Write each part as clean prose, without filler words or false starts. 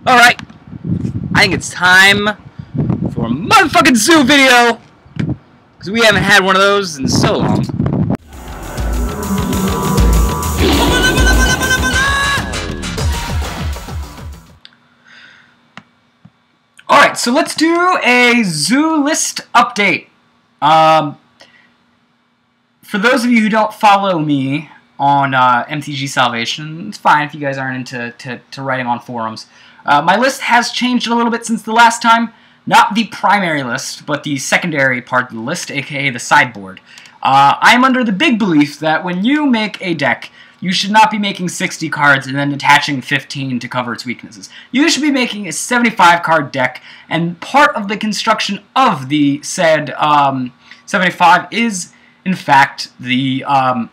Alright, I think it's time for a motherfucking zoo video, because we haven't had one of those in so long. Alright, so let's do a zoo list update. For those of you who don't follow me on MTG Salvation, it's fine if you guys aren't into writing on forums. My list has changed a little bit since the last time. Not the primary list, but the secondary part of the list, aka the sideboard. I am under the big belief that when you make a deck, you should not be making 60 cards and then attaching 15 to cover its weaknesses. You should be making a 75-card deck, and part of the construction of the said 75 is, in fact, the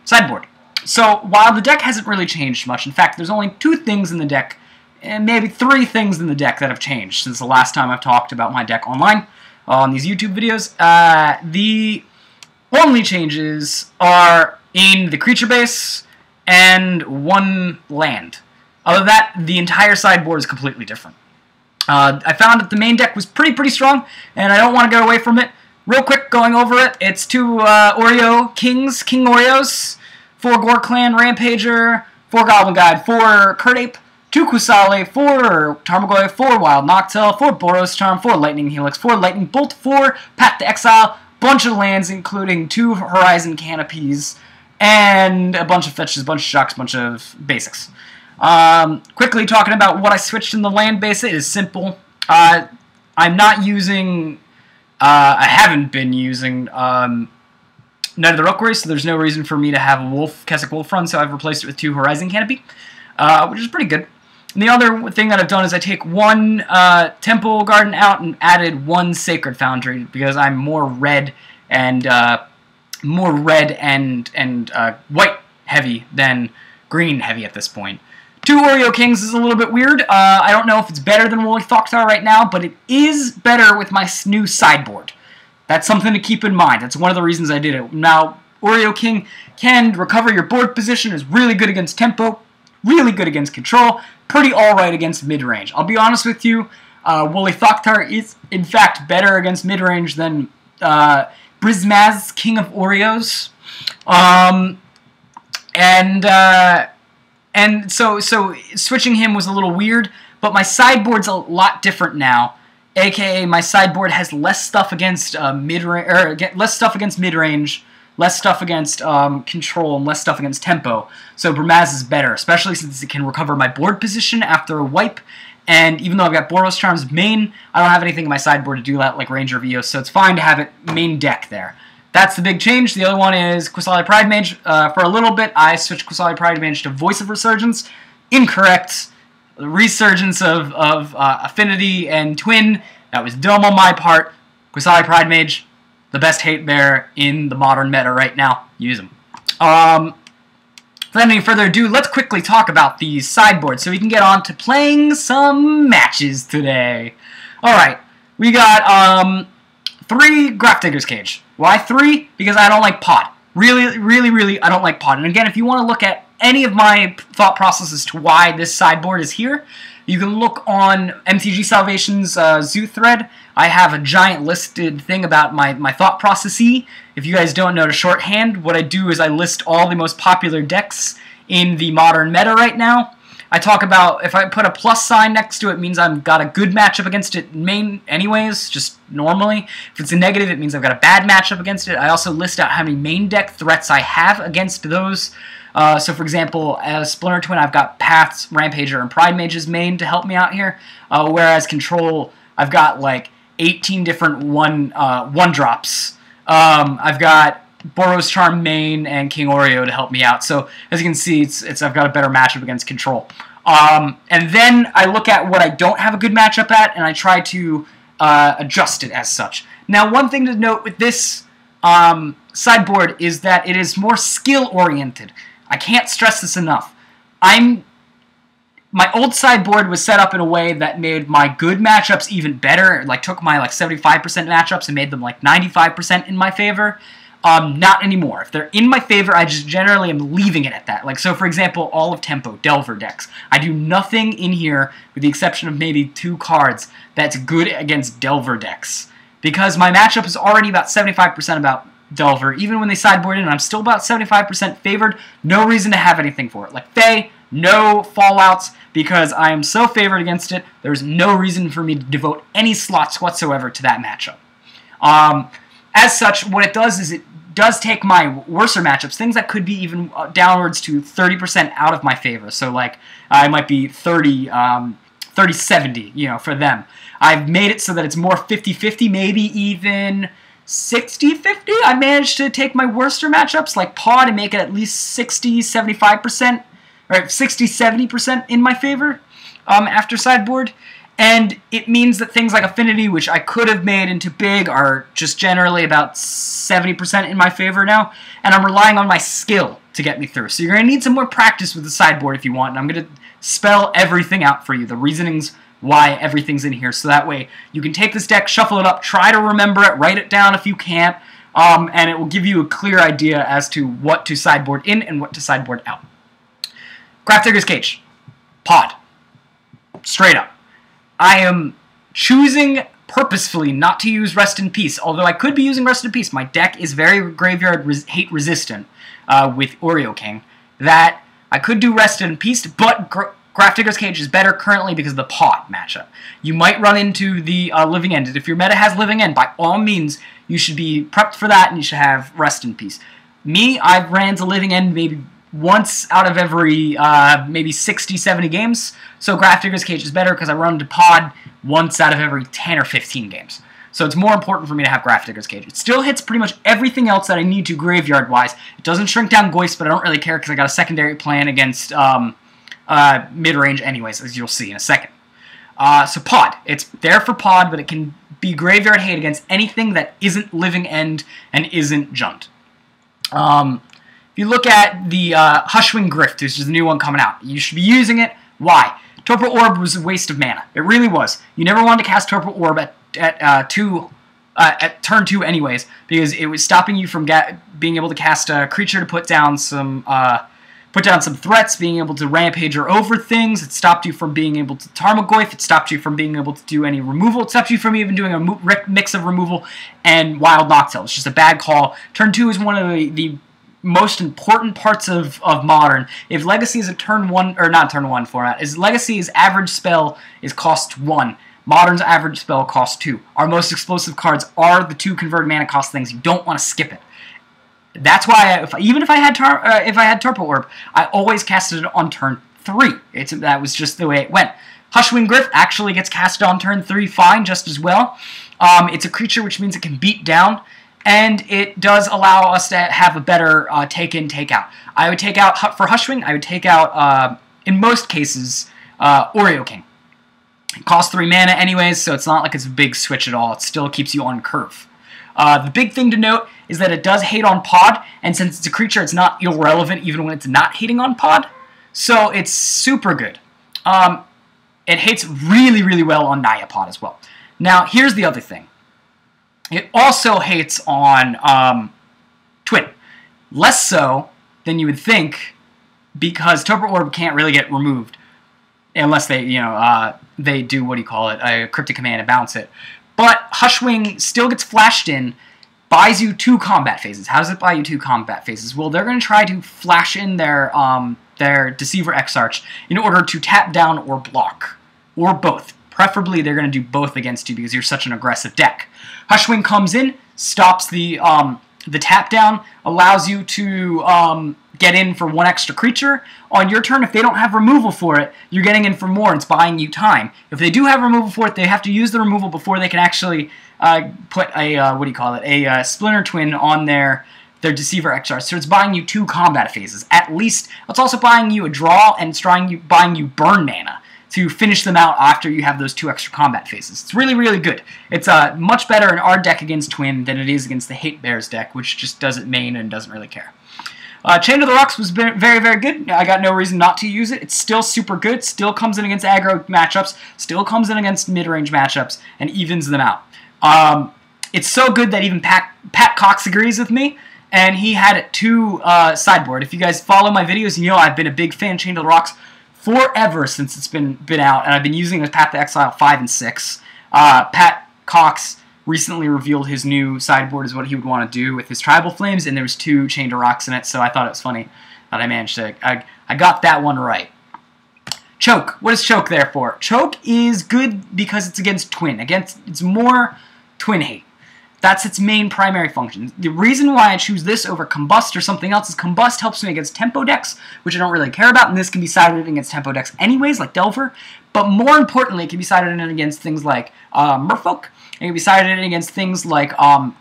sideboard. So while the deck hasn't really changed much, in fact, there's only 2 things in the deck, and maybe 3 things in the deck that have changed since the last time I've talked about my deck online on these YouTube videos. The only changes are in the creature base and 1 land. Other than that, the entire sideboard is completely different. I found that the main deck was pretty strong, and I don't want to go away from it. Real quick, going over it, it's 2 Oreo Kings, King Oreos, 4 Gore Clan Rampager, 4 Goblin Guide, 4 Curdape, 2 Kusale, 4 Tarmogoyf, 4 Wild Noctowl, 4 Boros Charm, 4 Lightning Helix, 4 Lightning Bolt, 4 Path to Exile, bunch of lands including 2 Horizon Canopies, and a bunch of fetches, bunch of shocks, bunch of basics. Quickly talking about what I switched in the land base, it is simple. I'm not using, I haven't been using Knight of the Rookery, so there's no reason for me to have a Keswick Wolf run, so I've replaced it with 2 Horizon Canopy, which is pretty good. And the other thing that I've done is I take 1 Temple Garden out and added 1 Sacred Foundry, because I'm more red and white heavy than green heavy at this point. 2 Oreo Kings is a little bit weird. I don't know if it's better than Woolly Thoktar right now, but it is better with my new sideboard. That's something to keep in mind. That's one of the reasons I did it. Now, Oreo King can recover your board position, is really good against tempo, really good against control, pretty alright against mid-range. I'll be honest with you, Woolly Thoktar is, in fact, better against mid-range than Brismaz, King of Oreos. And so switching him was a little weird, but my sideboard's a lot different now. AKA my sideboard has less stuff against mid-range, less stuff against control, and less stuff against tempo. So Brismaz is better, especially since it can recover my board position after a wipe. And even though I've got Boros Charm's main, I don't have anything in my sideboard to do that, like Ranger of Eos, so it's fine to have it main deck there. That's the big change. The other one is Kusale Pride Mage. For a little bit, I switched Kusale Pride Mage to Voice of Resurgence. Incorrect. Resurgence of Affinity and Twin. That was dumb on my part. Kusale Pride Mage, the best hate bear in the modern meta right now. Use them. Without any further ado, let's quickly talk about the sideboard so we can get on to playing some matches today. Alright, we got 3 Grafdigger's Cage. Why 3? Because I don't like Pod. Really, I don't like Pod. And again, if you want to look at any of my thought processes to why this sideboard is here, you can look on MTG Salvation's Zoo thread. I have a giant listed thing about my thought processes. If you guys don't know to shorthand, what I do is I list all the most popular decks in the modern meta right now. I talk about, if I put a plus sign next to it, means I've got a good matchup against it main anyways, just normally. If it's a negative, it means I've got a bad matchup against it. I also list out how many main deck threats I have against those. So for example, as Splinter Twin, I've got Paths, Rampager, and Pride Mage's main to help me out here. Whereas Control, I've got like 18 different one-drops. I've got Boros Charm main and King Oreo to help me out. So as you can see, I've got a better matchup against Control. And then I look at what I don't have a good matchup at, and I try to adjust it as such. Now, one thing to note with this sideboard is that it is more skill-oriented. I can't stress this enough. My old sideboard was set up in a way that made my good matchups even better. Like took my 75% matchups and made them like 95% in my favor. Not anymore. If they're in my favor, I just generally am leaving it at that. Like, so for example, all of Tempo, Delver decks. I do nothing in here, with the exception of maybe 2 cards, that's good against Delver decks. Because my matchup is already about 75% about Delver. Even when they sideboard in, I'm still about 75% favored. No reason to have anything for it. Like Fae, no fallouts, because I am so favored against it, there's no reason for me to devote any slots whatsoever to that matchup. As such, what it does is it does take my worser matchups, things that could be even downwards to 30% out of my favor. So like, I might be 30-70, you know, for them. I've made it so that it's more 50-50, maybe even 60-50. I managed to take my worser matchups, like Pod, and make it at least 60-75%, or 60-70% in my favor after sideboard. And it means that things like Affinity, which I could have made into big, are just generally about 70% in my favor now. And I'm relying on my skill to get me through. So you're going to need some more practice with the sideboard if you want. And I'm going to spell everything out for you, the reasonings why everything's in here. So that way you can take this deck, shuffle it up, try to remember it, write it down if you can't. And it will give you a clear idea as to what to sideboard in and what to sideboard out. Grafdigger's Cage. Pod. Straight up. I am choosing purposefully not to use Rest in Peace, although I could be using Rest in Peace. My deck is very graveyard hate resistant with Oreo King, that I could do Rest in Peace, but Grafdigger's Cage is better currently because of the Pod matchup. You might run into the Living End, and if your meta has Living End, by all means, you should be prepped for that, and you should have Rest in Peace. Me, I've ran to Living End maybe once out of every maybe 60-70 games. So Grafdigger's Cage is better because I run to Pod once out of every 10 or 15 games. So it's more important for me to have Grafdigger's Cage. It still hits pretty much everything else that I need to graveyard-wise. It doesn't shrink down Goist, but I don't really care because I got a secondary plan against mid-range anyways, as you'll see in a second. So Pod. It's there for Pod, but it can be graveyard hate against anything that isn't Living End and isn't Junt. If you look at the Hushwing Grift, which is the new one coming out, you should be using it. Why? Torpor Orb was a waste of mana. It really was. You never wanted to cast Torpor Orb at turn 2 anyways, because it was stopping you from being able to cast a creature to put down some threats, being able to rampage or over things. It stopped you from being able to Tarmogoyf. It stopped you from being able to do any removal. It stopped you from even doing a mix of removal and Wild Noctowl. It's just a bad call. Turn 2 is one of the most important parts of Modern. If Legacy is a turn 1, or not turn 1 format, is Legacy's average spell is cost 1. Modern's average spell costs 2. Our most explosive cards are the 2 converted mana cost things. You don't want to skip it. That's why, even if I had Torpor Orb, I always casted it on turn 3. That was just the way it went. Hushwing Grift actually gets casted on turn 3 fine, just as well. It's a creature, which means it can beat down, and it does allow us to have a better take-in, take-out. I would take out, for Hushwing, I would take out, in most cases, Oreo King. It costs 3 mana anyways, so it's not like it's a big switch at all. It still keeps you on curve. The big thing to note is that it does hate on Pod, and since it's a creature, it's not irrelevant even when it's not hating on Pod, so it's super good. It hates really, really well on Naya Pod as well. Now, here's the other thing. It also hates on Twin. Less so than you would think, because Torpor Orb can't really get removed unless they, they do, what do you call it, a Cryptic Command and bounce it. But Hushwing still gets flashed in, buys you 2 combat phases. How does it buy you 2 combat phases? Well, they're going to try to flash in their Deceiver Exarch in order to tap down or block, or both. Preferably, they're going to do both against you because you're such an aggressive deck. Hushwing comes in, stops the tap down, allows you to get in for 1 extra creature. On your turn, if they don't have removal for it, you're getting in for more, and it's buying you time. If they do have removal for it, they have to use the removal before they can actually put a, a Splinter Twin on their Deceiver Exarch. So it's buying you 2 combat phases, at least. It's also buying you a draw, and it's buying you burn mana to finish them out after you have those 2 extra combat phases. It's really, really good. It's much better in our deck against Twin than it is against the Hate Bears deck, which just does it main and doesn't really care. Chain of the Rocks was very, very good. I got no reason not to use it. It's still super good. Still comes in against aggro matchups. Still comes in against mid-range matchups and evens them out. It's so good that even Pat Cox agrees with me. and he had 2 sideboard. If you guys follow my videos, you know I've been a big fan of Chained to the Rocks forever since it's been out, and I've been using it as Path to Exile 5 and 6. Pat Cox recently revealed his new sideboard is what he would want to do with his Tribal Flames, and there was 2 Chained to Rocks in it, so I thought it was funny that I managed to... I got that one right. Choke. What is Choke there for? Choke is good because it's against Twin. It's more Twin hate. That's its main primary function. The reason why I choose this over Combust or something else is Combust helps me against tempo decks, which I don't really care about, and this can be sided against tempo decks anyways, like Delver. But more importantly, it can be sided in against things like Merfolk. It can be sided in against things like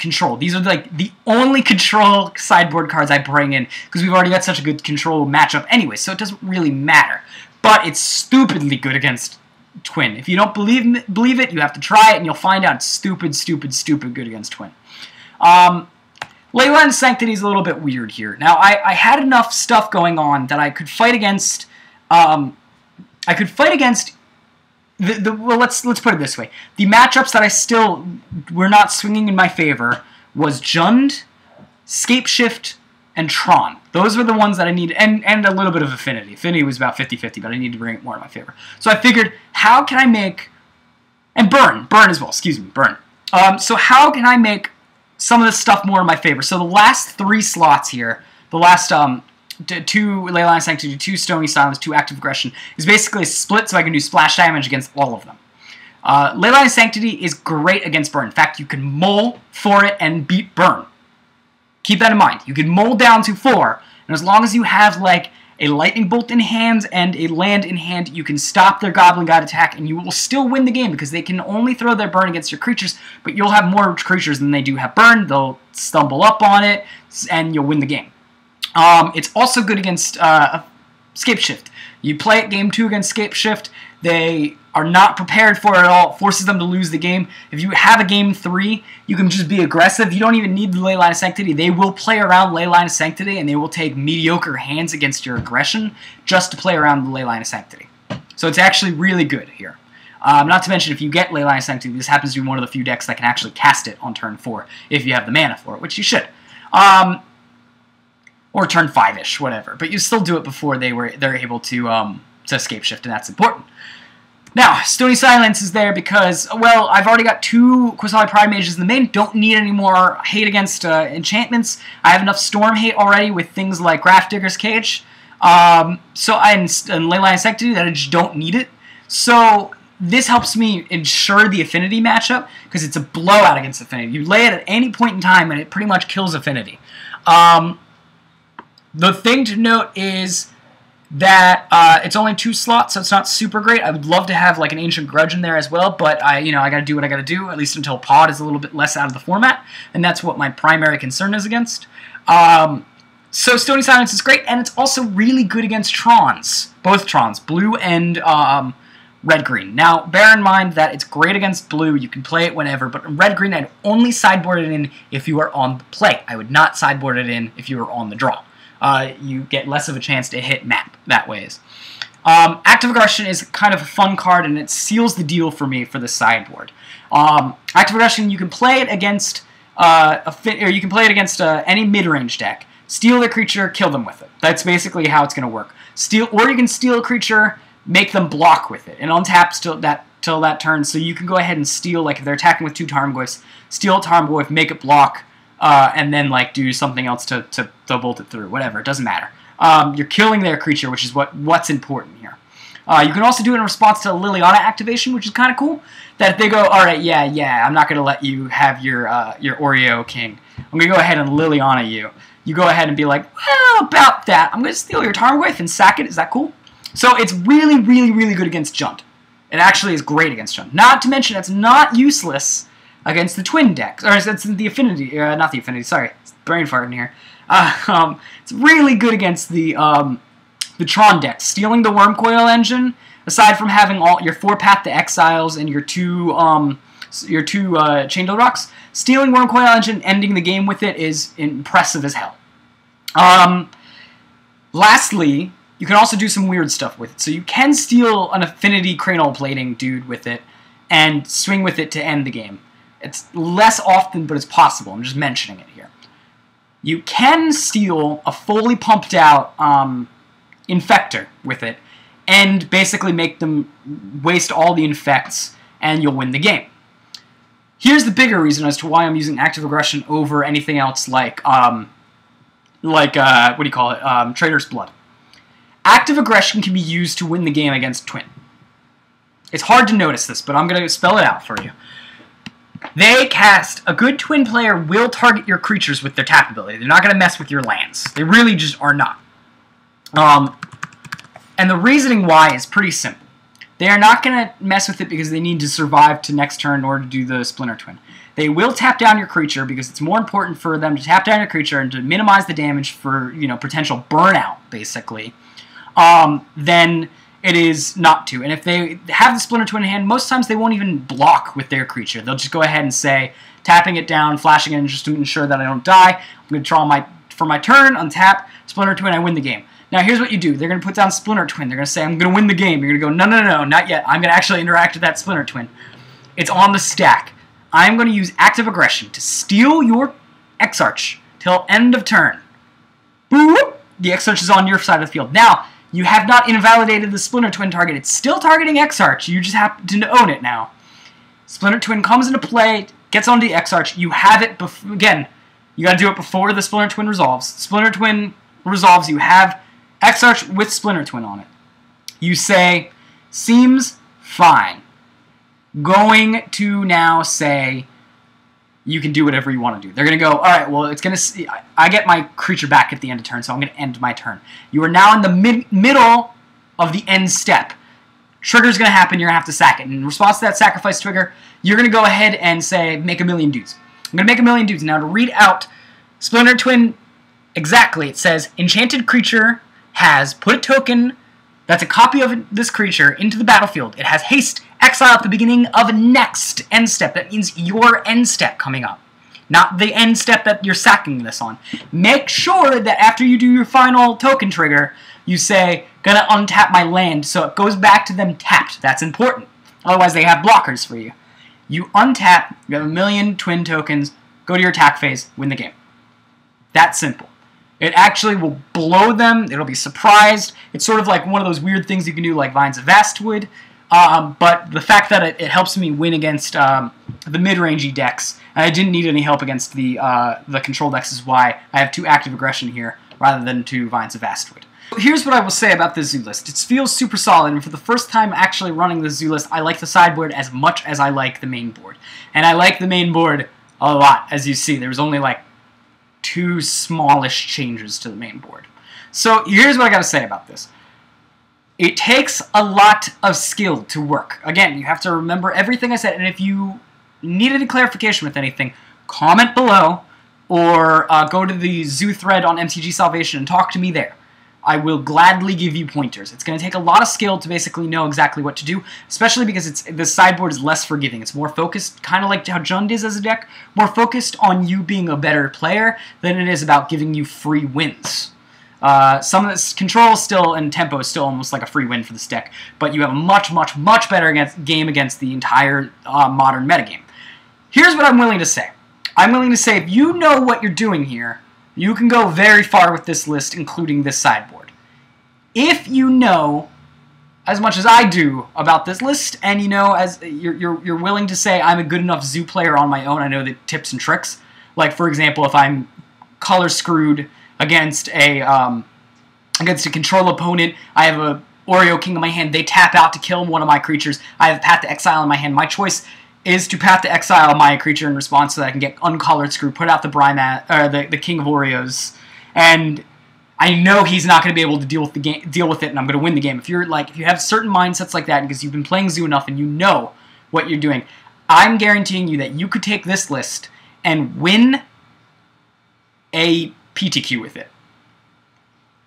Control. These are like the only Control sideboard cards I bring in, because we've already got such a good Control matchup anyway, so it doesn't really matter. But it's stupidly good against Twin. If you don't believe it, you have to try it, and you'll find out it's stupid good against Twin. Leyline Sanctity is a little bit weird here. Now, I had enough stuff going on that I could fight against. Well, let's put it this way: the matchups that I still were not swinging in my favor was Jund, Scapeshift, and Tron. Those were the ones that I needed, and a little bit of Affinity. Affinity was about 50-50, but I needed to bring it more in my favor. So I figured, how can I make... And Burn as well, excuse me, Burn. So how can I make some of this stuff more in my favor? So the last 3 slots here, the last 2 Leyline Sanctity, 2 Stony Silence, 2 Active Aggression, is basically a split so I can do splash damage against all of them. Leyline Sanctity is great against Burn. In fact, you can mull for it and beat Burn. Keep that in mind. You can mull down to 4, and as long as you have like a Lightning Bolt in hand and a land in hand, you can stop their Goblin Guide attack, and you will still win the game because they can only throw their Burn against your creatures, but you'll have more creatures than they do have Burn. They'll stumble up on it, and you'll win the game. It's also good against Scapeshift. You play it game 2 against Scapeshift, they are not prepared for it at all. It forces them to lose the game. If you have a game 3, you can just be aggressive. You don't even need the Leyline of Sanctity. They will play around Leyline of Sanctity, and they will take mediocre hands against your aggression just to play around the Leyline of Sanctity. So it's actually really good here. Not to mention, if you get Leyline of Sanctity, this happens to be one of the few decks that can actually cast it on turn 4, if you have the mana for it, which you should. Or turn 5-ish, whatever. But you still do it before they're able to Scapeshift, and that's important. Now, Stony Silence is there because, well, I've already got 2 Qasali Pride Mages in the main. Don't need any more hate against enchantments. I have enough Storm hate already with things like Grafdigger's Cage. And Leyline Sanctity that I just don't need it. So this helps me ensure the Affinity matchup because it's a blowout against Affinity. You lay it at any point in time and it pretty much kills Affinity. The thing to note is that it's only 2 slots, so it's not super great. I would love to have like an Ancient Grudge in there as well, but I gotta do what I gotta do, at least until Pod is a little bit less out of the format, and that's what my primary concern is against. So Stony Silence is great, and it's also really good against Trons, both Trons, blue and red-green. Now, bear in mind that it's great against blue, you can play it whenever, but red-green I'd only sideboard it in if you are on the play. I would not sideboard it in if you were on the draw. You get less of a chance to hit map that ways. Active Aggression is kind of a fun card, and it seals the deal for me for the sideboard. Active Aggression, you can play it against any mid-range deck. Steal their creature, kill them with it. That's basically how it's going to work. Or you can steal a creature, make them block with it, and untap till that turn. So you can go ahead and steal, like if they're attacking with 2 Tarmogoyfs, steal a Tarmogoyf, make it block. And then like do something else to bolt it through, whatever, it doesn't matter. You're killing their creature, which is what's important here. You can also do it in response to Liliana activation, which is kind of cool. That if they go, alright, yeah, I'm not going to let you have your Oreo King. I'm going to go ahead and Liliana you. You go ahead and be like, well, about that. I'm going to steal your Tarmogoyf and sack it. Is that cool? So it's really, really, really good against Jund. It actually is great against Jund. Not to mention, it's not useless against the Twin decks, or it's the Affinity, not the Affinity, sorry, it's brain farting here. It's really good against the Tron decks. Stealing the Wormcoil Engine, aside from having all your 4 Path to Exiles and your 2 Chained to the Rocks, stealing Wormcoil Engine, ending the game with it is impressive as hell. Lastly, you can also do some weird stuff with it. So you can steal an Affinity Cranial Plating dude with it and swing with it to end the game. It's less often, but it's possible. I'm just mentioning it here. You can steal a fully pumped out Infector with it, and basically make them waste all the infects, and you'll win the game. Here's the bigger reason as to why I'm using Active Aggression over anything else like Traitor's Blood. Active Aggression can be used to win the game against Twin. It's hard to notice this, but I'm going to spell it out for you. A good Twin player will target your creatures with their tap ability. They're not going to mess with your lands. They really just are not. And the reasoning why is pretty simple. They are not going to mess with it because they need to survive to next turn in order to do the Splinter Twin. They will tap down your creature because it's more important for them to tap down your creature and to minimize the damage for, potential burnout, basically, than it is not to. And if they have the Splinter Twin in hand, most times they won't even block with their creature. They'll just go ahead and say, tapping it down, flashing it, just to ensure that I don't die. I'm going to draw for my turn, untap, Splinter Twin, I win the game. Now, here's what you do. They're going to put down Splinter Twin. They're going to say, I'm going to win the game. You're going to go, no, not yet. I'm going to actually interact with that Splinter Twin. It's on the stack. I'm going to use Active Aggression to steal your Exarch till end of turn. Boop! The Exarch is on your side of the field. Now, you have not invalidated the Splinter Twin target. It's still targeting Exarch. You just happen to own it now. Splinter Twin comes into play, gets onto the Exarch. You have it, again, you got to do it before the Splinter Twin resolves. Splinter Twin resolves, you have Exarch with Splinter Twin on it. You say, seems fine. Going to now say, you can do whatever you want to do. They're going to go, alright, well, it's going to, I get my creature back at the end of turn, so I'm going to end my turn. You are now in the middle of the end step. Trigger's going to happen, you're going to have to sack it. And in response to that sacrifice trigger, you're going to go ahead and say, make a million dudes. I'm going to make a million dudes. Now, to read out Splinter Twin exactly, it says, enchanted creature has put a token that's a copy of this creature into the battlefield. It has haste, exile at the beginning of next end step. That means your end step coming up, not the end step that you're sacking this on. Make sure that after you do your final token trigger, you say, gonna untap my land, so it goes back to them tapped. That's important. Otherwise, they have blockers for you. You untap, you have a million twin tokens, go to your attack phase, win the game. That simple. It actually will blow them. It'll be surprised. It's sort of like one of those weird things you can do like Vines of Vastwood. But the fact that it helps me win against the mid-rangey decks, and I didn't need any help against the control decks, is why I have 2 Active Aggression here rather than 2 Vines of Vastwood. Here's what I will say about the zoo list. It feels super solid, and for the first time actually running the zoo list, I like the sideboard as much as I like the main board. And I like the main board a lot, as you see. There's only like 2 smallish changes to the main board. So here's what I got to say about this. It takes a lot of skill to work. Again, you have to remember everything I said, and if you need any clarification with anything, comment below or go to the zoo thread on MTG Salvation and talk to me there. I will gladly give you pointers. It's going to take a lot of skill to basically know exactly what to do, especially because the sideboard is less forgiving. It's more focused, kind of like how Jund is as a deck, more focused on you being a better player than it is about giving you free wins. Some of this control still and tempo is still almost like a free win for this deck, but you have a much, much, much better game against the entire modern metagame. Here's what I'm willing to say. I'm willing to say if you know what you're doing here, you can go very far with this list, including this sideboard. If you know as much as I do about this list, and you know, as you're willing to say I'm a good enough zoo player on my own, I know the tips and tricks. Like for example, if I'm color screwed against a control opponent, I have a Oreo King in my hand. They tap out to kill one of my creatures. I have Path to Exile in my hand. My choice is to Path to Exile my creature in response so that I can get uncolored screw, put out the the King of Oreos, and I know he's not going to be able to deal with it, and I'm going to win the game. If you have certain mindsets like that because you've been playing Zoo enough and you know what you're doing, I'm guaranteeing you that you could take this list and win a PTQ with it.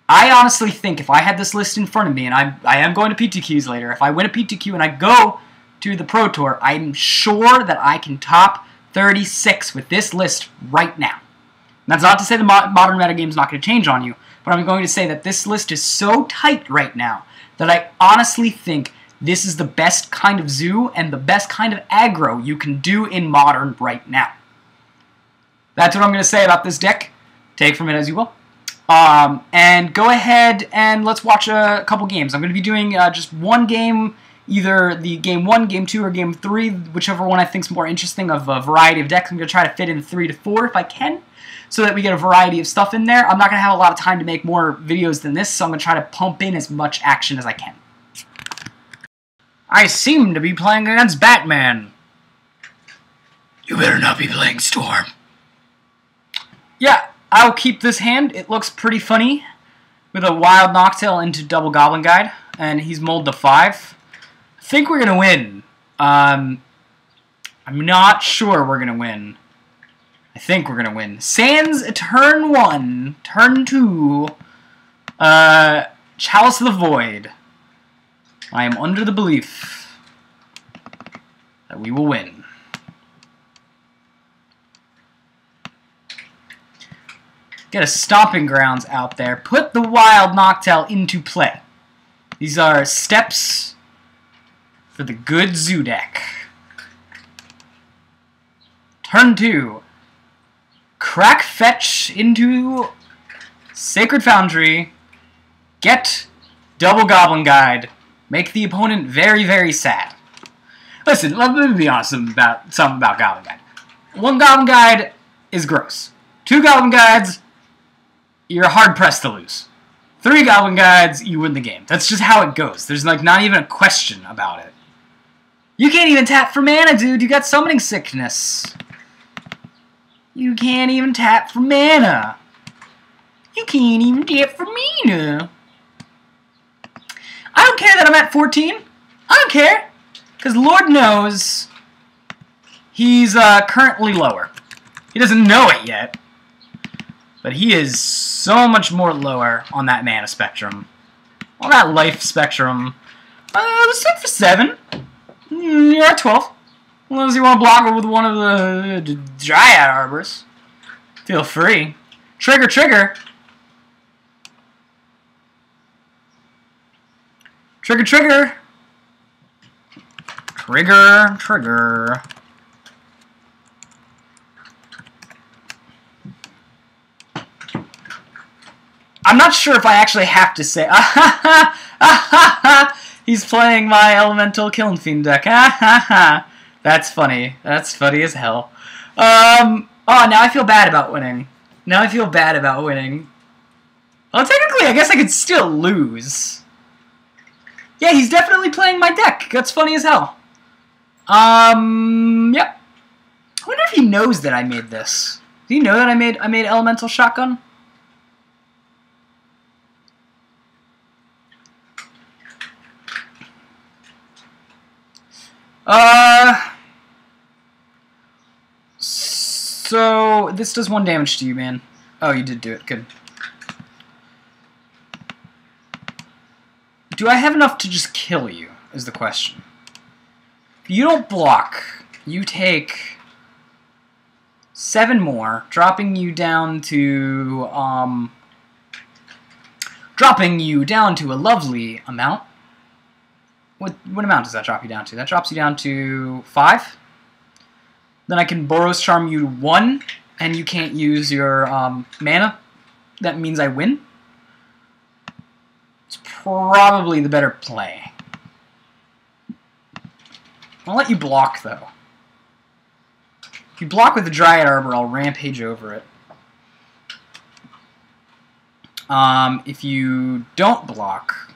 I honestly think if I had this list in front of me, and I am going to PTQs later, if I win a PTQ and I go to the Pro Tour, I'm sure that I can top 36 with this list right now. And that's not to say the modern metagame is not going to change on you, but I'm going to say that this list is so tight right now that I honestly think this is the best kind of zoo and the best kind of aggro you can do in modern right now. That's what I'm going to say about this deck. Take from it as you will. And go ahead and let's watch a couple games. I'm going to be doing just one game, either the game 1, game 2, or game 3, whichever one I think is more interesting of a variety of decks. I'm going to try to fit in 3 to 4 if I can, so that we get a variety of stuff in there. I'm not going to have a lot of time to make more videos than this, so I'm going to try to pump in as much action as I can. I seem to be playing against Batman. You better not be playing Storm. Yeah, I'll keep this hand. It looks pretty funny, with a Wild Noctail into Double Goblin Guide, and he's mulled to 5. I think we're going to win. I'm not sure we're going to win. I think we're going to win. Sans turn 1, turn 2, Chalice of the Void. I am under the belief that we will win. Get a Stomping Grounds out there. Put the Wild Noctail into play. These are steps for the good zoo deck. Turn 2. Crack Fetch into Sacred Foundry. Get Double Goblin Guide. Make the opponent very, very sad. Listen, let me be honest about something about Goblin Guide. 1 Goblin Guide is gross. 2 Goblin Guides, you're hard-pressed to lose. 3 Goblin Guides, you win the game. That's just how it goes. There's like not even a question about it. You can't even tap for mana, dude. You got Summoning Sickness. You can't even tap for mana. You can't even tap for mana. I don't care that I'm at 14. I don't care. Because Lord knows he's currently lower. He doesn't know it yet. But he is so much more lower on that mana spectrum. On that life spectrum. Let's take for 7. You're at 12. Unless you want to block it with one of the Dryad Arbors. Feel free. Trigger, trigger. Trigger, trigger. Trigger, trigger. I'm not sure if I actually have to say, he's playing my Elemental Kiln Fiend deck. That's funny. That's funny as hell. Oh, now I feel bad about winning. Now I feel bad about winning. Well, technically, I guess I could still lose. Yeah, he's definitely playing my deck. That's funny as hell. Yep. I wonder if he knows that I made this. Do you know that I made Elemental Shotgun? So this does 1 damage to you, man. Oh, you did do it. Good. Do I have enough to just kill you, is the question. If you don't block, you take 7 more, dropping you down to a lovely amount. What amount does that drop you down to? That drops you down to 5. Then I can Boros Charm you to 1, and you can't use your mana. That means I win. It's probably the better play. I'll let you block, though. If you block with the Dryad Arbor, I'll Rampage over it. If you don't block,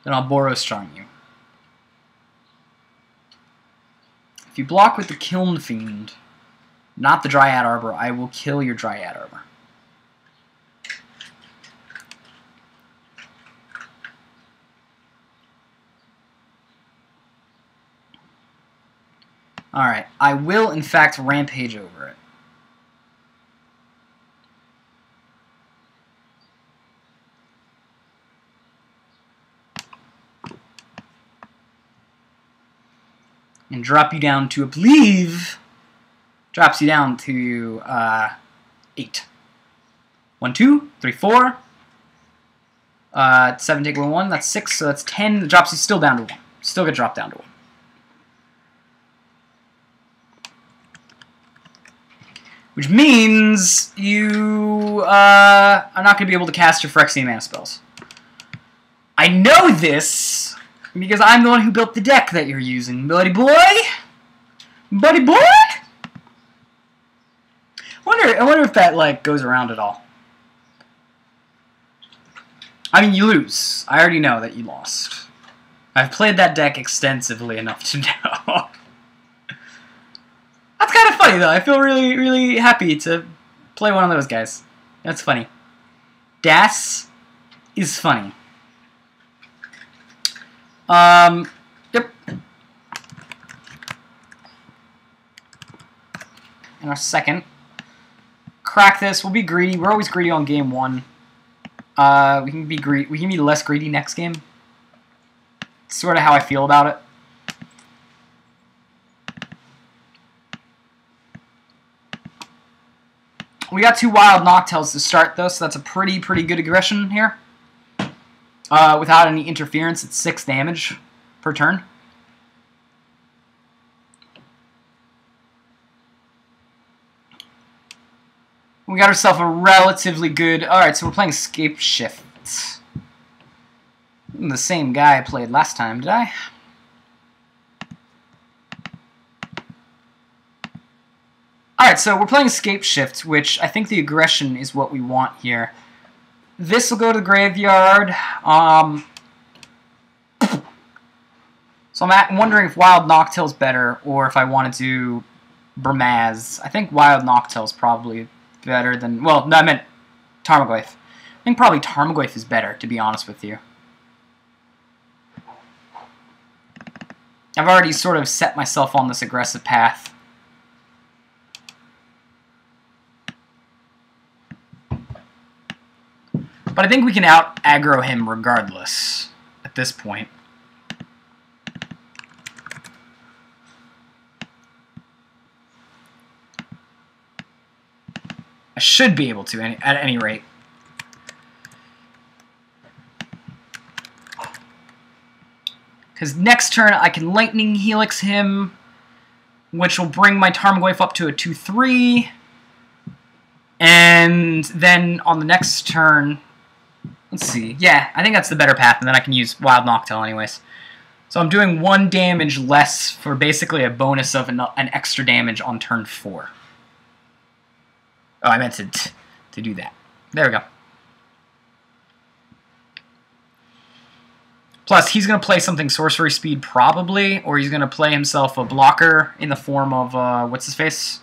then I'll Boros Charm you. If you block with the Kiln Fiend, not the Dryad Arbor, I will kill your Dryad Arbor. Alright, I will in fact Rampage over it. And drop you down to, I believe, drops you down to 8. 1, 2, 3, 4. 7 take 1, that's 6, so that's 10. It drops you still down to 1. Still get dropped down to 1. Which means you are not going to be able to cast your Phyrexian mana spells. I know this because I'm the one who built the deck that you're using, buddy boy. Buddy boy. I wonder if that like goes around at all. I mean, you lose. I already know that you lost. I've played that deck extensively enough to know. That's kind of funny though. I feel really, really happy to play one of those guys. That's funny. Das is funny. Yep. In our second. Crack this. We'll be greedy. We're always greedy on game one. We can be less greedy next game. It's sort of how I feel about it. We got 2 Wild Noctills to start though, so that's a pretty good aggression here. Without any interference, it's 6 damage per turn. We got ourselves a relatively good... Alright, so we're playing Scape Shift. The same guy I played last time, did I? Alright, so we're playing Scape Shift, which I think the aggression is what we want here. This will go to the graveyard. So I'm wondering if Wild Noctill's better, or if I want to do Bramaz. I think Wild Noctill's probably better than... Well, no, I meant Tarmogoyf. I think probably Tarmogoyf is better, to be honest with you. I've already sort of set myself on this aggressive path. But I think we can out-aggro him regardless at this point. I should be able to, at any rate. Because next turn I can Lightning Helix him, which will bring my Tarmogoyf up to a 2/3. And then on the next turn... Let's see. Yeah, I think that's the better path, and then I can use Wild Noctill anyways. So I'm doing 1 damage less for basically a bonus of an extra damage on turn 4. Oh, I meant to do that. There we go. Plus, he's going to play something Sorcery Speed probably, or he's going to play himself a blocker in the form of, what's-his-face?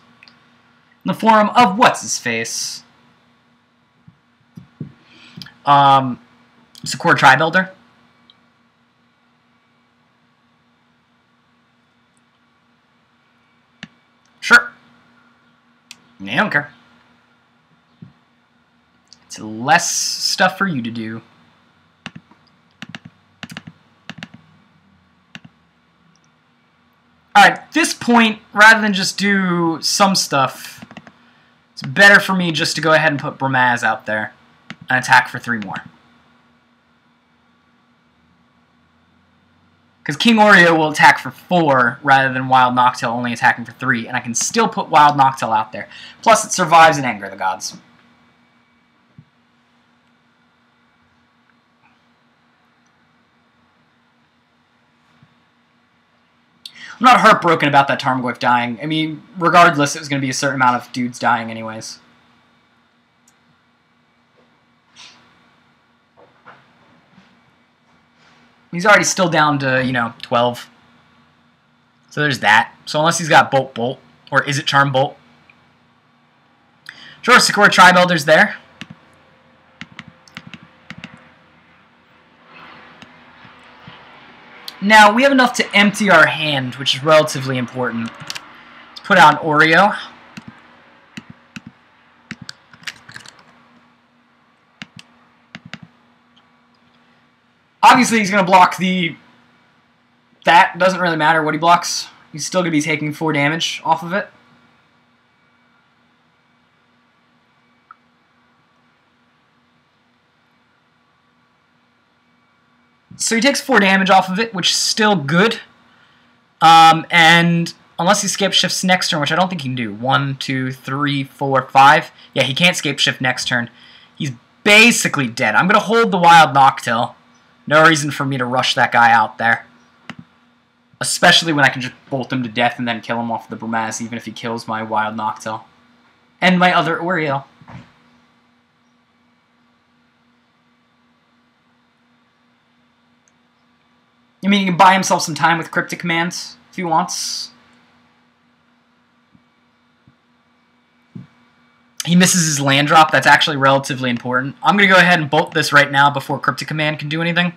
In the form of what's-his-face? Sakura Tri-Builder. Sure. I don't care. It's less stuff for you to do. Alright, at this point, rather than just do some stuff, it's better for me just to go ahead and put Bramaz out there and attack for 3 more. Because King Oreo will attack for 4 rather than Wild Noctill only attacking for 3, and I can still put Wild Noctill out there. Plus, it survives in Anger of the Gods. I'm not heartbroken about that Tarmogoyf dying. I mean, regardless, it was going to be a certain amount of dudes dying anyways. He's already still down to, you know, 12. So there's that. So unless he's got Bolt Bolt, or is it Charm Bolt? Sure, Sakura Tri-Builder's there. Now, we have enough to empty our hand, which is relatively important. Let's put out an Oreo. Obviously, he's going to block the... That doesn't really matter what he blocks. He's still going to be taking 4 damage off of it. So he takes 4 damage off of it, which is still good. And unless he scape shifts next turn, which I don't think he can do. 1, 2, 3, 4, 5. Yeah, he can't scape shift next turn. He's basically dead. I'm going to hold the Wild Noctil. No reason for me to rush that guy out there. Especially when I can just bolt him to death and then kill him off the Bramaz, even if he kills my Wild Noctil. And my other Oreo. I mean, he can buy himself some time with Cryptic Commands if he wants. He misses his land drop. That's actually relatively important. I'm going to go ahead and bolt this right now before Cryptic Command can do anything.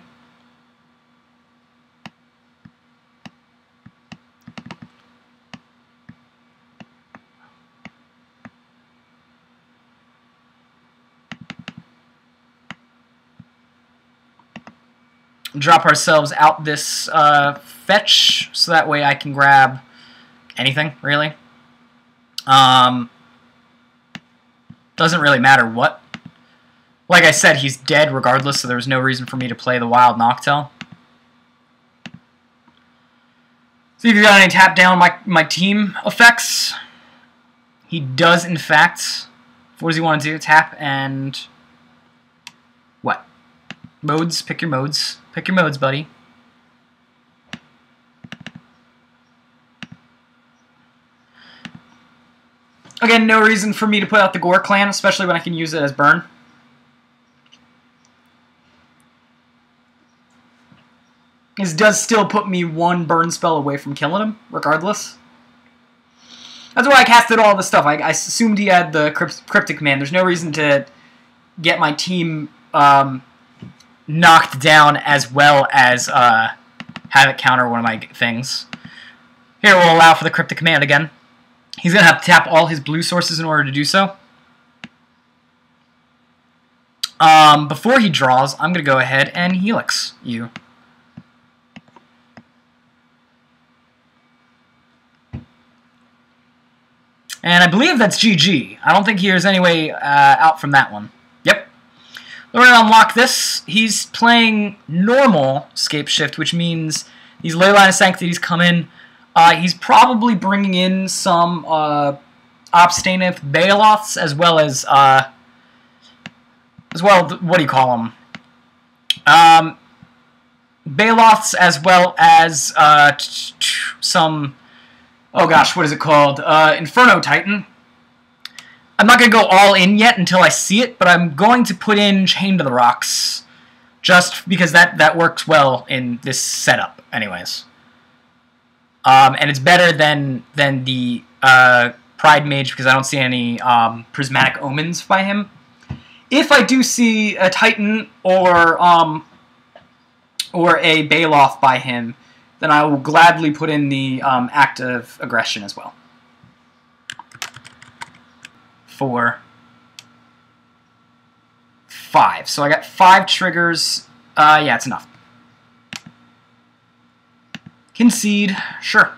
Drop ourselves out this fetch, so that way I can grab anything, really. Doesn't really matter what. Like I said, he's dead regardless, so there's no reason for me to play the Wild Noctil. See if you got any tap down my team effects. He does, in fact. What does he want to do? Tap and... what? Modes? Pick your modes. Pick your modes, buddy. Again, no reason for me to put out the Gore Clan, especially when I can use it as burn. This does still put me one burn spell away from killing him, regardless. That's why I casted all this stuff. I assumed he had the Cryptic Command. There's no reason to get my team knocked down as well as have it counter one of my things. Here, we'll allow for the Cryptic Command again. He's going to have to tap all his blue sources in order to do so. Before he draws, I'm going to go ahead and Helix you. And I believe that's GG. I don't think there's any way out from that one. Yep. We're going to unlock this. He's playing normal Scape Shift, which means these Ley Line of Sanctities come in. He's probably bringing in some Obstinate Baloths, as well as what do you call them? Baloths, as well as some, oh gosh, what is it called? Inferno Titan. I'm not going to go all in yet until I see it, but I'm going to put in Chain to the Rocks, just because that works well in this setup, anyways. And it's better than the Pride Mage because I don't see any Prismatic Omens by him. If I do see a Titan or a Baloth by him, then I will gladly put in the Act of Aggression as well. 4, 5. So I got 5 triggers. Yeah, it's enough. Concede, sure.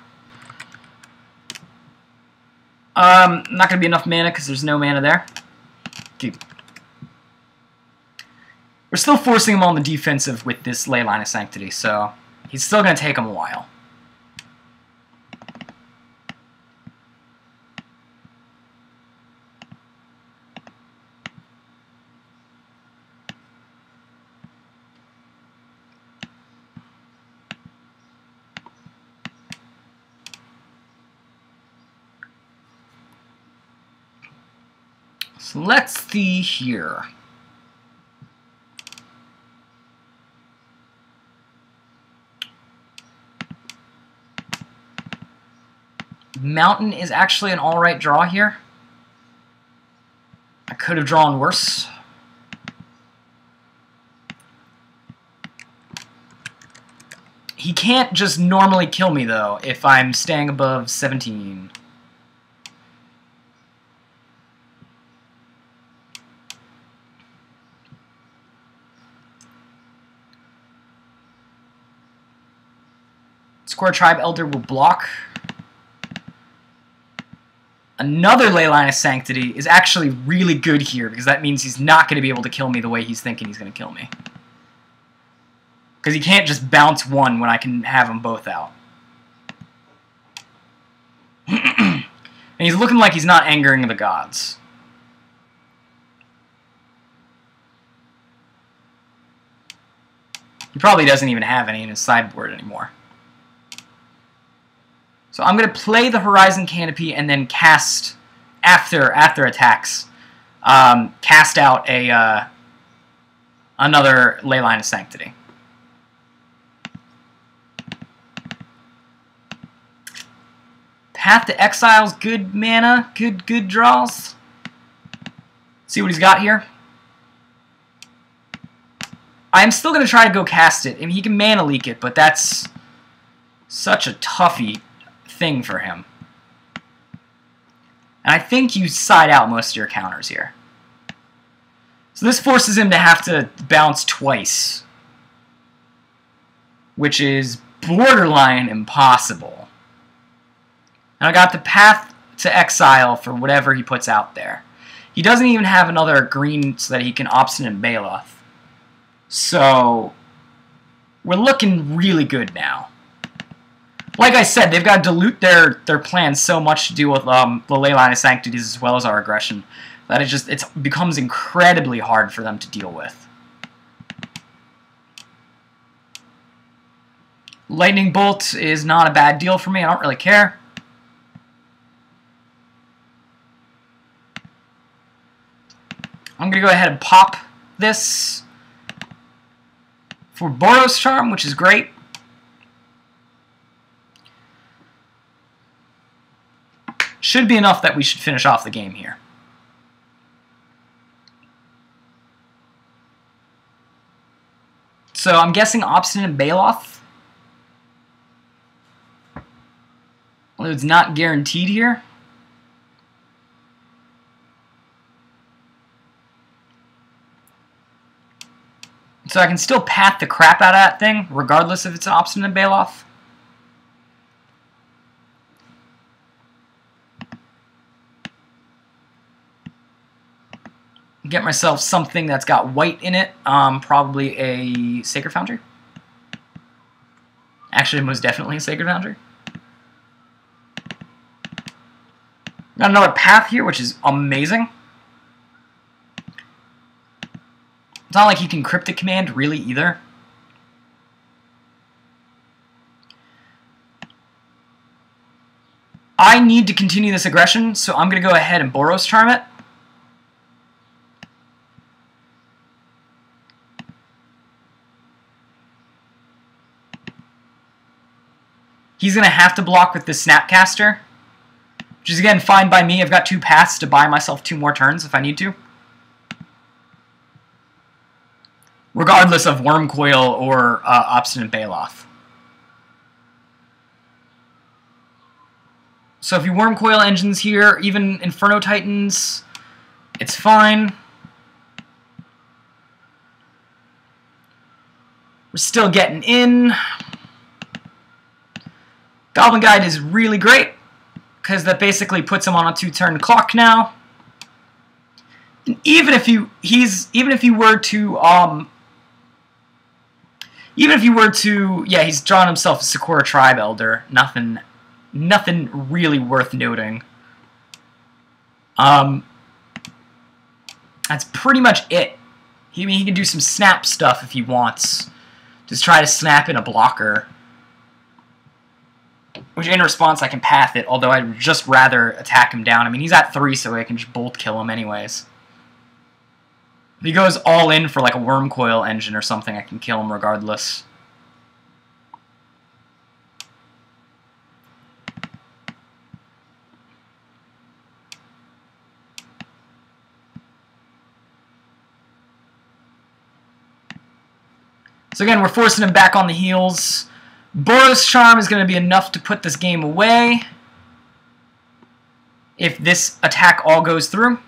Not going to be enough mana because there's no mana there. Keep. We're still forcing him on the defensive with this Ley Line of Sanctity, so he's still going to take him a while. So let's see here. Mountain is actually an alright draw here. I could have drawn worse. He can't just normally kill me, though, if I'm staying above 17. Square Tribe Elder will block. Another Ley Line of Sanctity is actually really good here, because that means he's not going to be able to kill me the way he's thinking he's going to kill me. Because he can't just bounce one when I can have them both out. And he's looking like he's not angering the gods. He probably doesn't even have any in his sideboard anymore. So I'm going to play the Horizon Canopy and then cast, after attacks, cast out a another Leyline of Sanctity. Path to Exile's good mana, good draws. See what he's got here. I'm still going to try to go cast it. I mean, he can mana leak it, but that's such a toughy thing for him. And I think you side out most of your counters here. So this forces him to have to bounce twice, which is borderline impossible. And I got the Path to Exile for whatever he puts out there. He doesn't even have another green so that he can Obstinate Baloth. So we're looking really good now. Like I said, they've got to dilute their plans so much to deal with the Leyline of Sanctities as well as our aggression that it becomes incredibly hard for them to deal with. Lightning Bolt is not a bad deal for me. I don't really care. I'm going to go ahead and pop this for Boros Charm, which is great. Should be enough that we should finish off the game here. So I'm guessing Obstinate Baloth. Well, it's not guaranteed here. So I can still path the crap out of that thing, regardless if it's an Obstinate Baloth. Get myself something that's got white in it, probably a Sacred Foundry. Actually, most definitely a Sacred Foundry. Got another path here, which is amazing. It's not like he can Cryptic Command really either. I need to continue this aggression, so I'm going to go ahead and Boros Charm it. He's going to have to block with the Snapcaster, which is, again, fine by me. I've got 2 paths to buy myself 2 more turns if I need to. Regardless of Wormcoil or Obstinate Baloth. So if you Wormcoil engines here, even Inferno Titans, it's fine. We're still getting in. Goblin Guide is really great, because that basically puts him on a 2-turn clock now. And even if you were to, yeah, he's drawn himself a Sakura Tribe Elder. Nothing really worth noting. That's pretty much it. He can do some snap stuff if he wants. Just try to snap in a blocker. Which, in response, I can path it, although I'd just rather attack him down. I mean, he's at 3, so I can just bolt kill him anyways. If he goes all in for like a Wormcoil engine or something, I can kill him regardless. So again, we're forcing him back on the heels. Boros Charm is going to be enough to put this game away if this attack all goes through.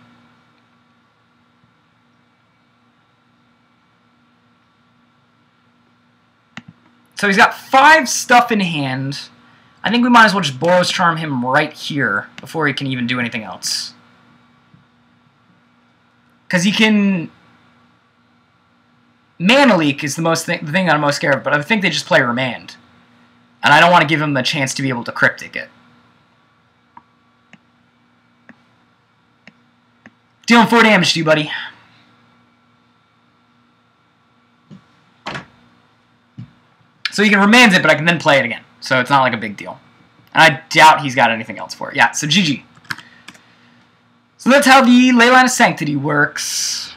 So he's got 5 stuff in hand. I think we might as well just Boros Charm him right here before he can even do anything else. Because he can... Mana Leak is the thing I'm most scared of, but I think they just play Remand. And I don't want to give him the chance to be able to Cryptic it. Dealing 4 damage to you, buddy. So he can remand it, but I can then play it again. So it's not like a big deal. And I doubt he's got anything else for it. Yeah, so GG. So that's how the Leyline of Sanctity works.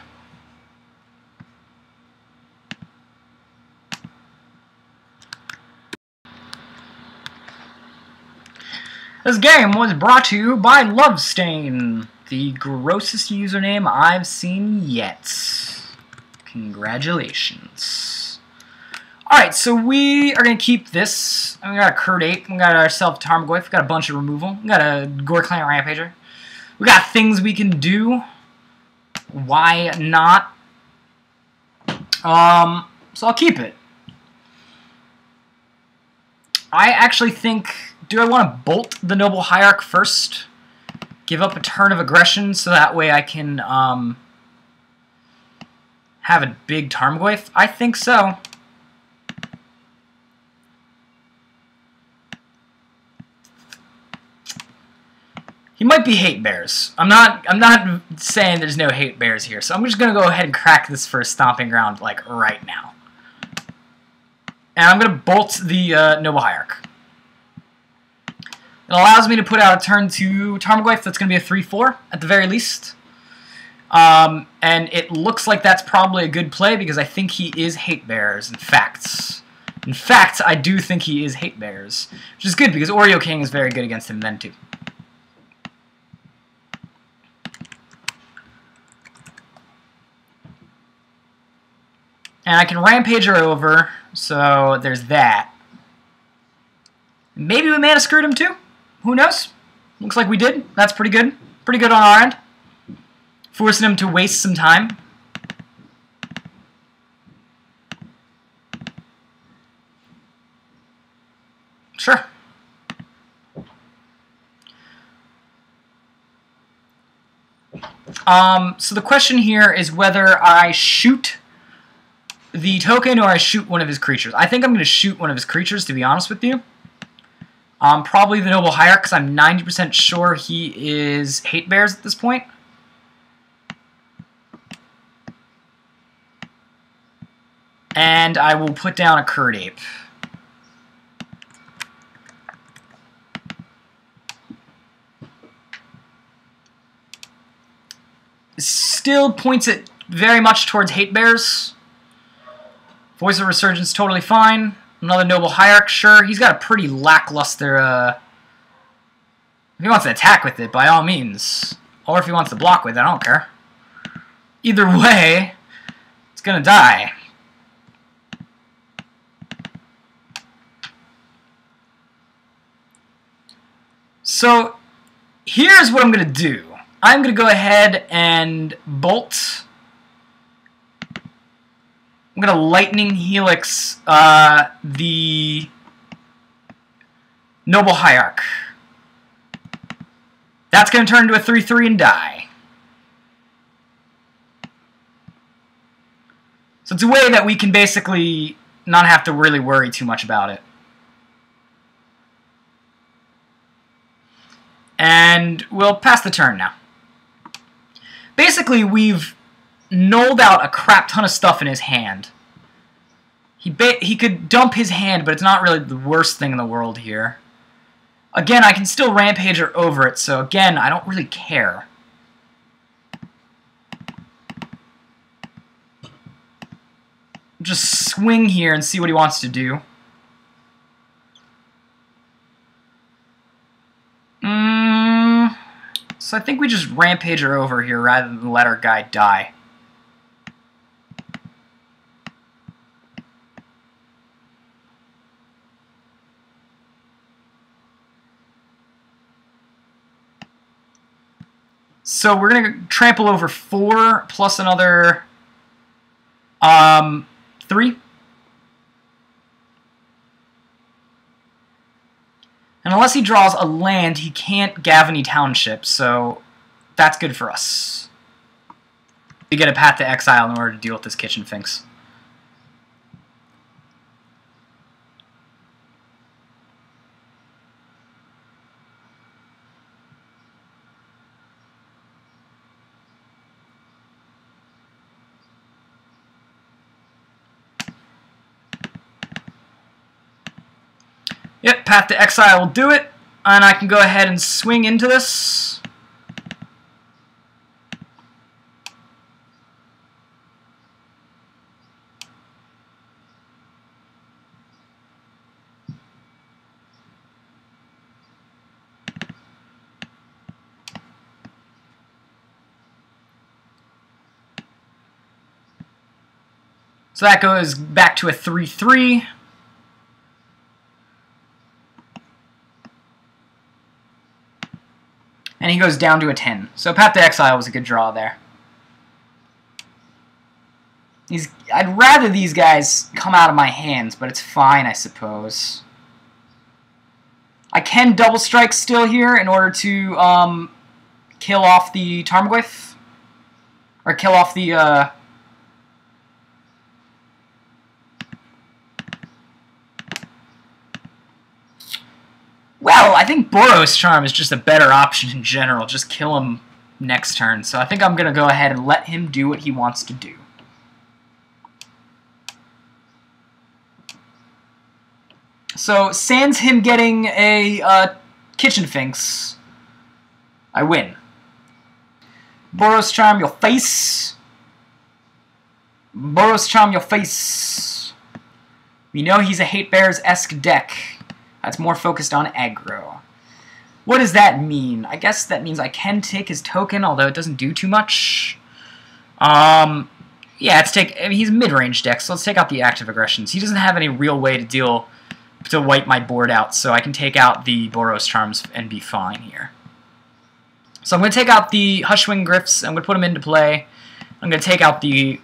This game was brought to you by Lovestain, the grossest username I've seen yet. Congratulations. Alright, so we are going to keep this. We got a Curd 8. We got ourselves Tarmogoyf. We got a bunch of removal. We got a Gore Clan Rampager. We got things we can do. Why not? So I'll keep it. I actually think... Do I want to bolt the Noble Hierarch first? Give up a turn of aggression so that way I can have a big Tarmogoyf? I think so. He might be hate bears. I'm not saying there's no hate bears here, so I'm just gonna go ahead and crack this for a stomping ground like right now. And I'm gonna bolt the Noble Hierarch. It allows me to put out a turn to Tarmogoyf. That's going to be a 3/4 at the very least. And it looks like that's probably a good play because I think he is hate bears. In fact, I do think he is hate bears, which is good because Oreo King is very good against him then too. And I can Rampage her over, so there's that. Maybe we mana screwed him too. Who knows? Looks like we did. That's pretty good. Pretty good on our end. Forcing him to waste some time. Sure. So the question here is whether I shoot the token or I shoot one of his creatures. I think I'm going to shoot one of his creatures, to be honest with you. Probably the Noble Hierarch, because I'm 90% sure he is hate bears at this point. And I will put down a Curd Ape. Still points it very much towards hate bears. Voice of Resurgence, totally fine. Another Noble Hierarch, sure. He's got a pretty lackluster, if he wants to attack with it, by all means. Or if he wants to block with it, I don't care. Either way, it's gonna die. So, here's what I'm gonna do. I'm gonna go ahead and bolt... I'm going to Lightning Helix the Noble Hierarch. That's going to turn into a 3/3 and die. So it's a way that we can basically not have to really worry too much about it. And we'll pass the turn now. Basically, we've nulled out a crap ton of stuff in his hand. He could dump his hand, but it's not really the worst thing in the world here. Again, I can still Rampage her over it, so again, I don't really care. Just swing here and see what he wants to do. So I think we just Rampage her over here rather than let our guy die. So we're going to trample over 4 plus another 3. And unless he draws a land, he can't Gavany Township, so that's good for us. We get a Path to Exile in order to deal with this Kitchen Finks. Yep, Path to Exile will do it, and I can go ahead and swing into this. So that goes back to a 3-3. And he goes down to a 10. So Path to Exile was a good draw there. I'd rather these guys come out of my hands, but it's fine, I suppose. I can double strike still here in order to kill off the Tarmogoyf. Or kill off the... Well, I think Boros Charm is just a better option in general. Just kill him next turn. So I think I'm going to go ahead and let him do what he wants to do. So, sans him getting a Kitchen Finks, I win. Boros Charm your face. Boros Charm your face. We know he's a Hate Bears-esque deck. That's more focused on aggro. What does that mean? I guess that means I can take his token, although it doesn't do too much. Yeah, he's a mid-range deck, so let's take out the active aggressions. He doesn't have any real way to wipe my board out, so I can take out the Boros Charms and be fine here. So I'm going to take out the Hushwing Griffs, I'm going to put them into play. I'm going to take out the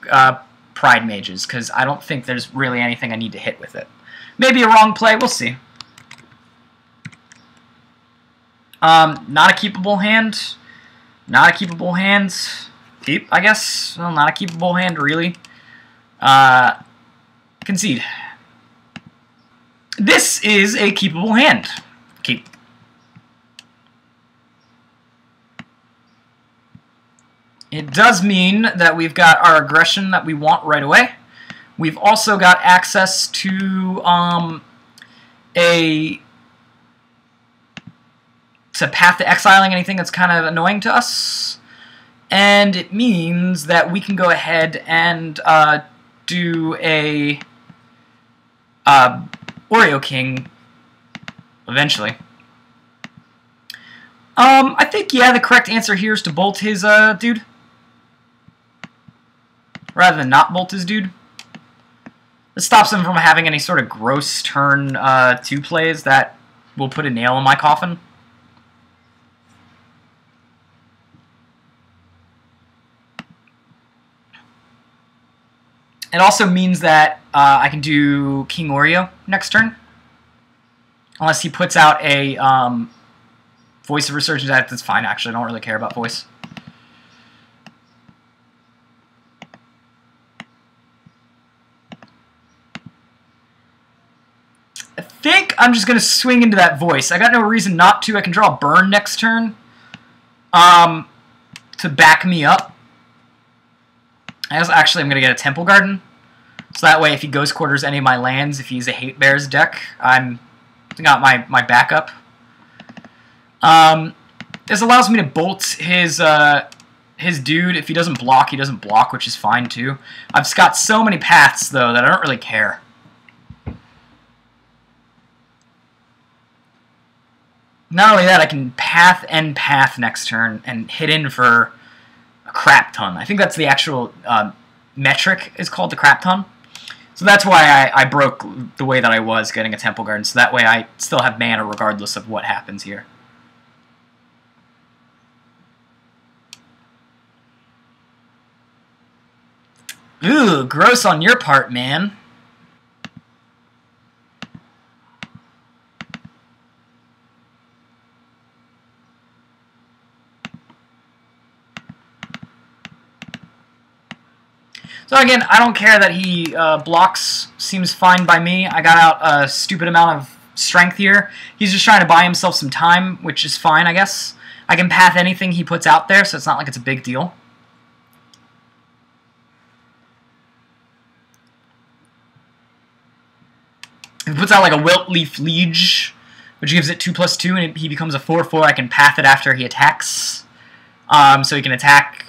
Pride Mages, because I don't think there's really anything I need to hit with it. Maybe a wrong play, we'll see. Not a keepable hand. Not a keepable hand. Keep, I guess. Well, not a keepable hand, really. Concede. This is a keepable hand. Keep. It does mean that we've got our aggression that we want right away. We've also got access to Path to Exiling anything that's kind of annoying to us. And it means that we can go ahead and do a Oreo King eventually. I think, yeah, the correct answer here is to bolt his dude. Rather than not bolt his dude. This stops him from having any sort of gross turn 2 plays that will put a nail in my coffin. It also means that I can do King Oreo next turn. Unless he puts out a Voice of Resurgence. That's fine, actually. I don't really care about Voice. I think I'm just going to swing into that Voice. I got no reason not to. I can draw a Burn next turn to back me up. Actually, I'm going to get a Temple Garden. So that way, if he Ghost Quarters any of my lands, if he's a Hate Bears deck, I got my backup. This allows me to bolt his dude. If he doesn't block, he doesn't block, which is fine too. I've got so many paths, though, that I don't really care. Not only that, I can path and path next turn and hit in for a crap ton. I think that's the actual metric is called the crap ton. So that's why I broke the way that I was getting a Temple Garden, so that way I still have mana regardless of what happens here. Ooh, gross on your part, man. So again, I don't care that he blocks. Seems fine by me. I got out a stupid amount of strength here. He's just trying to buy himself some time, which is fine, I guess. I can path anything he puts out there, so it's not like it's a big deal. If it puts out like a Wilt Leaf Liege, which gives it 2/2, and he becomes a 4/4, I can path it after he attacks. So he can attack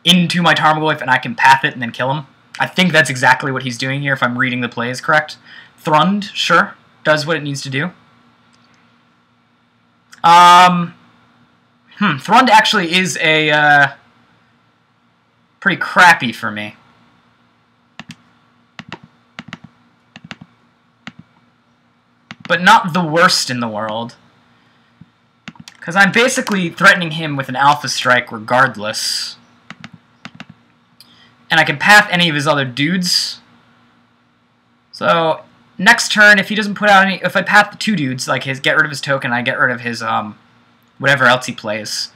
into my Tarmogoyf, and I can path it and then kill him. I think that's exactly what he's doing here, if I'm reading the plays correct. Thrund, sure, does what it needs to do. Thrund actually is a pretty crappy for me. But not the worst in the world. Because I'm basically threatening him with an Alpha Strike regardless. And I can path any of his other dudes. So, next turn, if he doesn't put out any... If I path the 2 dudes, like his get rid of his token, I get rid of his, whatever else he plays.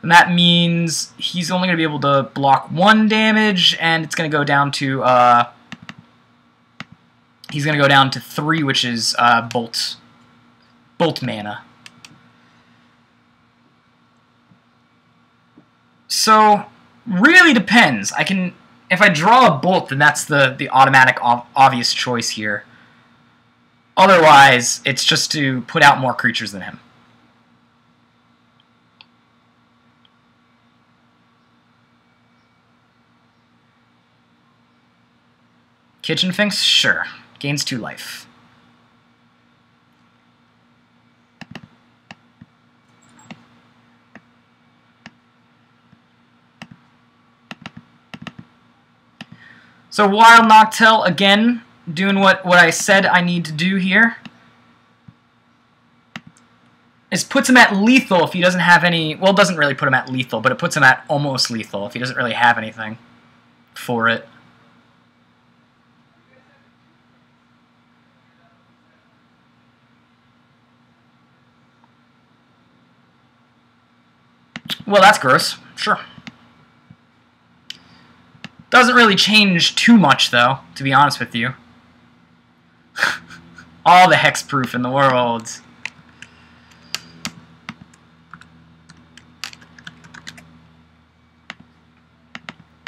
And that means he's only going to be able to block 1 damage, and it's going to go down to, he's going to go down to 3, which is, Bolt mana. So, really depends. I can... If I draw a Bolt, then that's the automatic, obvious choice here. Otherwise, it's just to put out more creatures than him. Kitchen Finks? Sure. Gains 2 life. So Wild Noctowl, again, doing what I said I need to do here. Is puts him at lethal if he doesn't have any... Well, it doesn't really put him at lethal, but it puts him at almost lethal if he doesn't really have anything for it. Well, that's gross. Sure. Doesn't really change too much, though, to be honest with you. All the hexproof in the world.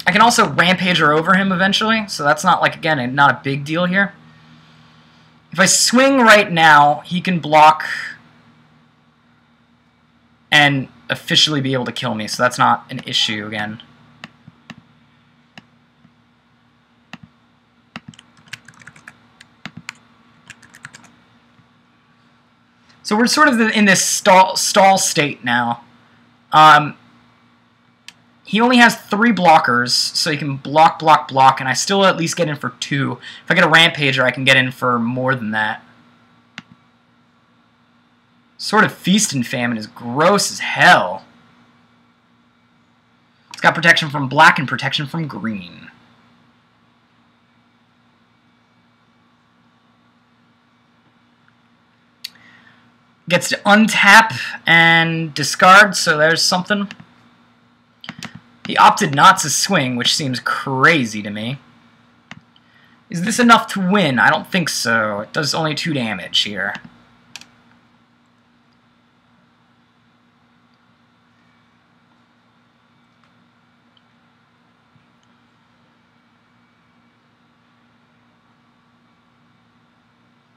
I can also Rampager over him eventually, so that's not, like, again, not a big deal here. If I swing right now, he can block and officially be able to kill me, so that's not an issue again. So we're sort of in this stall state now. He only has 3 blockers, so he can block, block, block, and I still at least get in for 2. If I get a Rampager, I can get in for more than that. Sort of Feast and Famine is gross as hell. It's got protection from black and protection from green. Gets to untap and discard, so there's something. He opted not to swing, which seems crazy to me. Is this enough to win? I don't think so. It does only 2 damage here.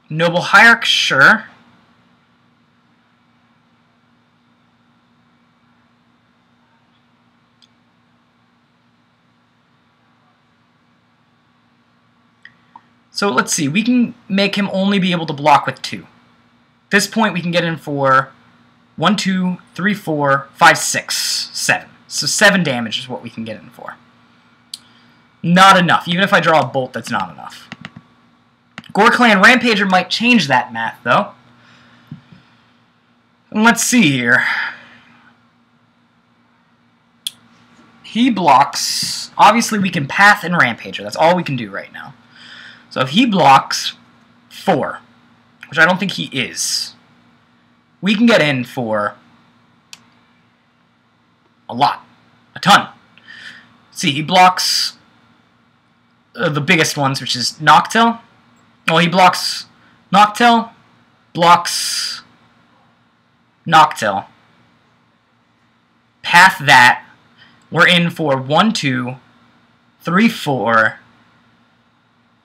Noble Hierarch, sure. So let's see, we can make him only be able to block with 2. At this point we can get in for 1, 2, 3, 4, 5, 6, 7. So 7 damage is what we can get in for. Not enough. Even if I draw a Bolt, that's not enough. Gore-Clan Rampager might change that math, though. And let's see here. He blocks. Obviously we can Path and Rampager. That's all we can do right now. So if he blocks 4, which I don't think he is, we can get in for a lot. A ton. Let's see, he blocks the biggest ones, which is Noctowl. Well, he blocks Noctowl, blocks Noctowl. Path that. We're in for 1, 2, 3, 4...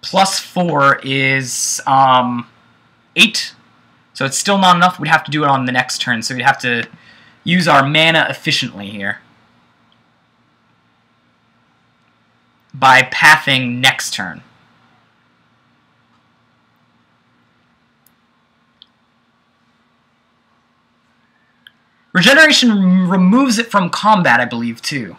Plus 4 is 8. So it's still not enough. We'd have to do it on the next turn, so we'd have to use our mana efficiently here by pathing next turn. Regeneration removes it from combat, I believe, too.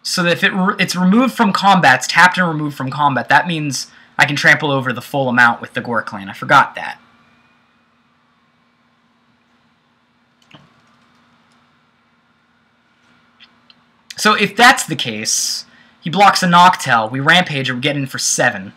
So that if it's removed from combat, it's tapped and removed from combat, that means I can trample over the full amount with the Gore Clan. I forgot that. So if that's the case, he blocks a Noctowl, we Rampage, and we get in for 7.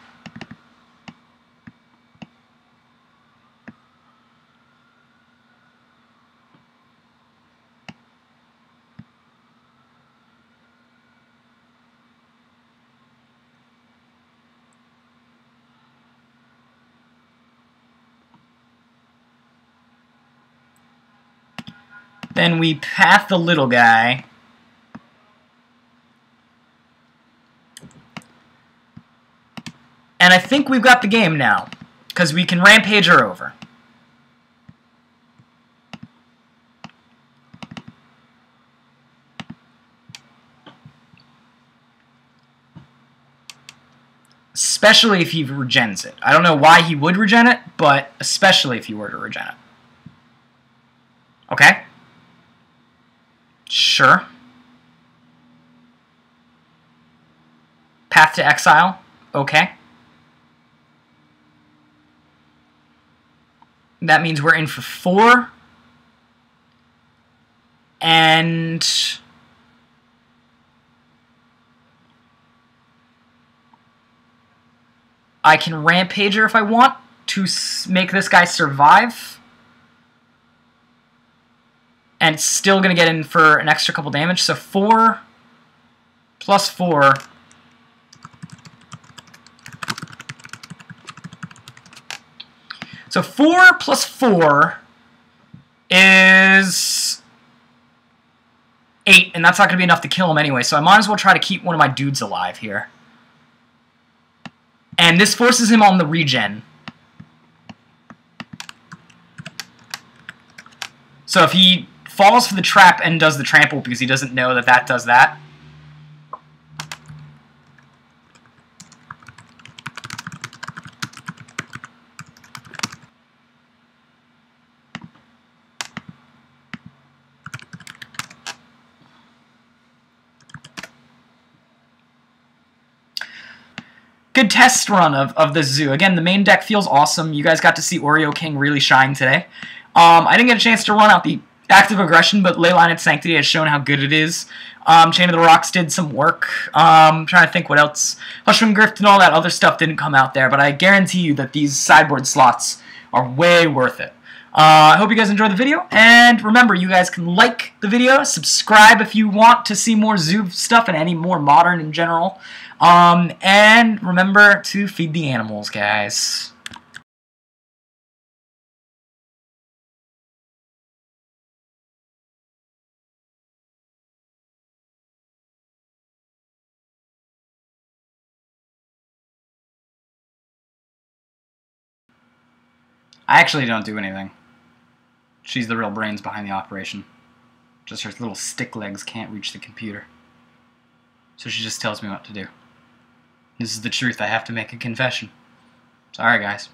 Then we path the little guy. And I think we've got the game now, because we can Rampage her over. Especially if he regens it. I don't know why he would regen it, but especially if he were to regen it. Okay. Sure. Path to Exile. Okay. That means we're in for 4. And I can Rampage her if I want to make this guy survive. And it's still going to get in for an extra couple damage. So 4 plus 4. So 4 plus 4 is 8, and that's not going to be enough to kill him anyway, so I might as well try to keep one of my dudes alive here. And this forces him on the regen. So if he falls for the trap and does the trample because he doesn't know that that does that, good test run of this zoo. Again, the main deck feels awesome. You guys got to see Oreo King really shine today. I didn't get a chance to run out the active aggression, but Leyline at Sanctity has shown how good it is. Chain of the Rocks did some work. I'm trying to think what else. Hushman Grift and all that other stuff didn't come out there, but I guarantee you that these sideboard slots are way worth it. I hope you guys enjoyed the video, and remember, you guys can like the video, subscribe if you want to see more zoo stuff and any more modern in general. And remember to feed the animals, guys. I actually don't do anything. She's the real brains behind the operation. Just her little stick legs can't reach the computer. So she just tells me what to do. This is the truth. I have to make a confession. Sorry, guys.